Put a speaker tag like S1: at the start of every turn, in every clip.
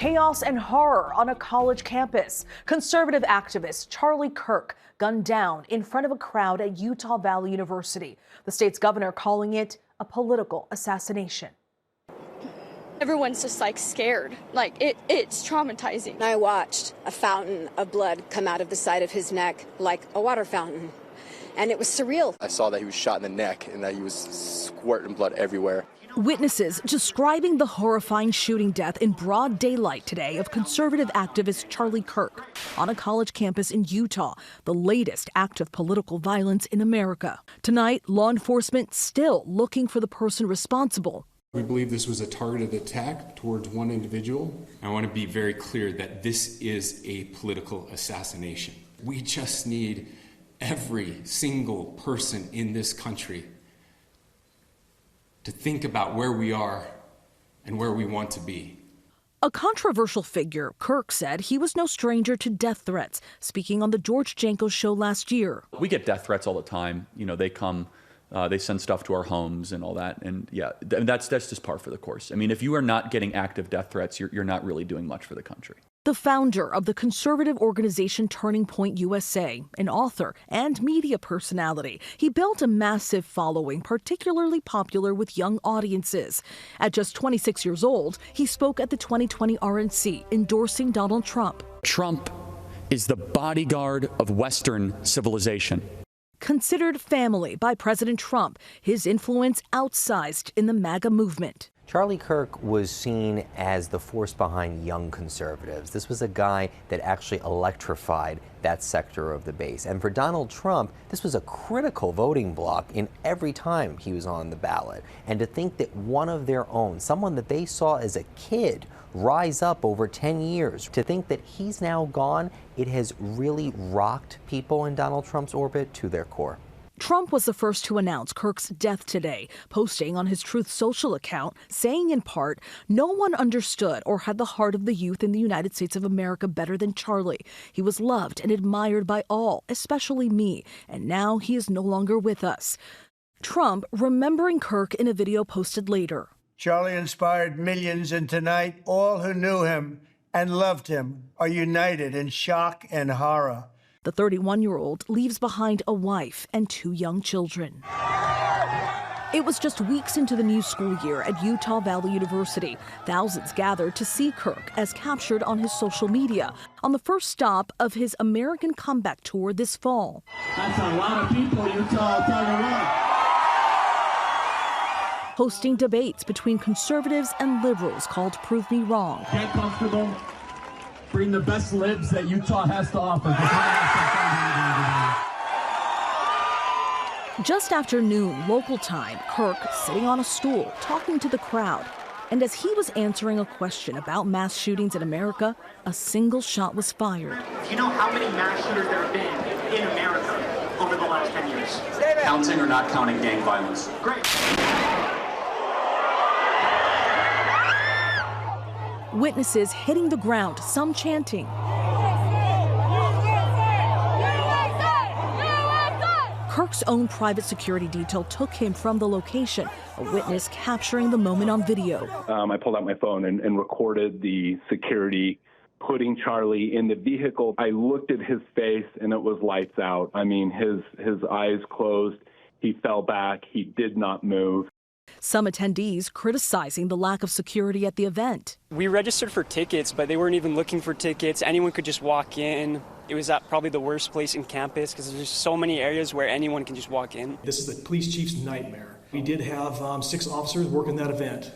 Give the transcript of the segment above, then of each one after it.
S1: Chaos and horror on a college campus. Conservative activist Charlie Kirk gunned down in front of a crowd at Utah Valley University. The state's governor calling it a political assassination.
S2: Everyone's just scared. It's traumatizing.
S3: I watched a fountain of blood come out of the side of his neck like a water fountain. And it was surreal.
S4: I saw that he was shot in the neck and that he was squirting blood everywhere.
S1: Witnesses describing the horrifying shooting death in broad daylight today of conservative activist Charlie Kirk on a college campus in Utah, the latest act of political violence in America. Tonight, law enforcement still looking for the person responsible.
S5: We believe this was a targeted attack towards one individual.
S6: I want to be very clear that this is a political assassination. We just need every single person in this country to think about where we are and where we want to be.
S1: A controversial figure, Kirk said he was no stranger to death threats, speaking on the George Janko show last year.
S7: We get death threats all the time. You know, they come, they send stuff to our homes and all that. And yeah, that's just par for the course. I mean, if you are not getting active death threats, you're not really doing much for the country. The founder of the conservative organization Turning Point USA, an author and media personality, he built a massive following, particularly popular with young audiences. At just 26 years old, he spoke at the 2020 RNC, endorsing Donald Trump. Trump is the bodyguard of Western civilization.
S1: Considered family by President Trump, his influence outsized in the MAGA movement.
S8: Charlie Kirk was seen as the force behind young conservatives. This was a guy that actually electrified that sector of the base. And for Donald Trump, this was a critical voting bloc in every time he was on the ballot. And to think that one of their own, someone that they saw as a kid, rise up over 10 years, to think that he's now gone, it has really rocked people in Donald Trump's orbit to their core.
S1: Trump was the first to announce Kirk's death today, posting on his Truth Social account, saying in part, "No one understood or had the heart of the youth in the United States of America better than Charlie. He was loved and admired by all, especially me, and now he is no longer with us." Trump remembering Kirk in a video posted later.
S9: Charlie inspired millions, and tonight all who knew him and loved him are united in shock and horror.
S1: The 31-year-old leaves behind a wife and 2 young children. It was just weeks into the new school year at Utah Valley University. Thousands gathered to see Kirk, as captured on his social media, on the first stop of his American comeback tour this fall.
S10: That's a lot of people, Utah, I'll tell you what.
S1: Hosting debates between conservatives and liberals called Prove Me Wrong.
S10: Get comfortable. Bring the best libs that Utah has to offer.
S1: Just after noon, local time, Kirk sitting on a stool, talking to the crowd. And as he was answering a question about mass shootings in America, a single shot was fired.
S11: Do you know how many mass shooters there have been in America over the last 10 years?
S7: Counting or not counting gang violence?
S11: Great.
S1: Witnesses hitting the ground, some chanting. Kirk's own private security detail took him from the location, a witness capturing the moment on video.
S12: I pulled out my phone and recorded the security putting Charlie in the vehicle. I looked at his face and it was lights out. I mean, his eyes closed. He fell back. He did not move.
S1: Some attendees criticizing the lack of security at the event.
S13: We registered for tickets, but they weren't even looking for tickets. Anyone could just walk in. It was at probably the worst place in campus because there's so many areas where anyone can just walk in.
S14: This is the police chief's nightmare. We did have 6 officers working that event.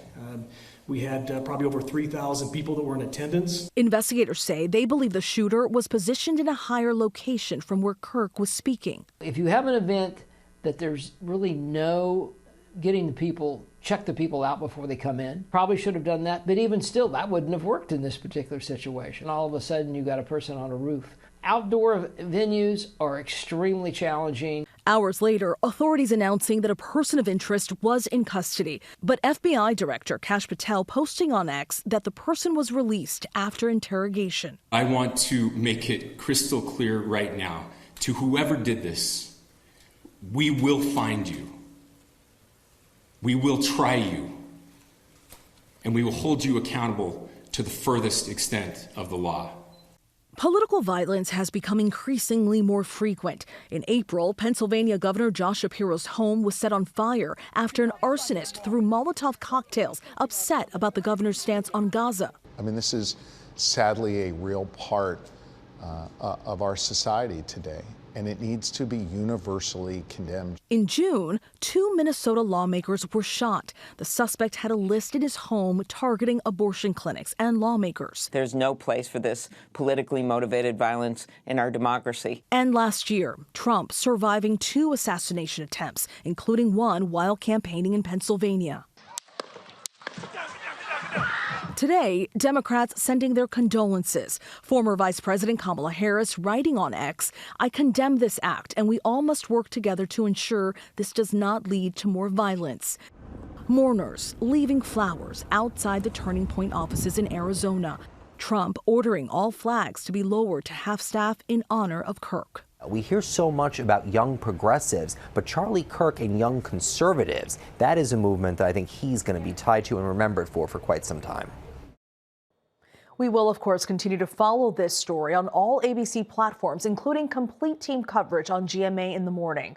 S14: We had probably over 3,000 people that were in attendance.
S1: Investigators say they believe the shooter was positioned in a higher location from where Kirk was speaking.
S15: If you have an event that there's really no getting the people, check the people out before they come in. Probably should have done that, but even still, that wouldn't have worked in this particular situation. All of a sudden, you got a person on a roof. Outdoor venues are extremely challenging.
S1: Hours later, authorities announcing that a person of interest was in custody, but FBI Director Kash Patel posting on X that the person was released after interrogation.
S6: I want to make it crystal clear right now to whoever did this, we will find you. We will try you, and we will hold you accountable to the furthest extent of the law.
S1: Political violence has become increasingly more frequent. In April, Pennsylvania Governor Josh Shapiro's home was set on fire after an arsonist threw Molotov cocktails, upset about the governor's stance on Gaza.
S16: I mean, this is sadly a real part of our society today, and it needs to be universally condemned.
S1: In June, 2 Minnesota lawmakers were shot. The suspect had a list in his home targeting abortion clinics and lawmakers.
S17: There's no place for this politically motivated violence in our democracy.
S1: And last year, Trump surviving 2 assassination attempts, including one while campaigning in Pennsylvania. Today, Democrats sending their condolences. Former Vice President Kamala Harris writing on X, "I condemn this act, and we all must work together to ensure this does not lead to more violence." Mourners leaving flowers outside the Turning Point offices in Arizona. Trump ordering all flags to be lowered to half-staff in honor of Kirk.
S8: We hear so much about young progressives, but Charlie Kirk and young conservatives, that is a movement that I think he's going to be tied to and remembered for quite some time.
S1: We will, of course, continue to follow this story on all ABC platforms, including complete team coverage on GMA in the morning.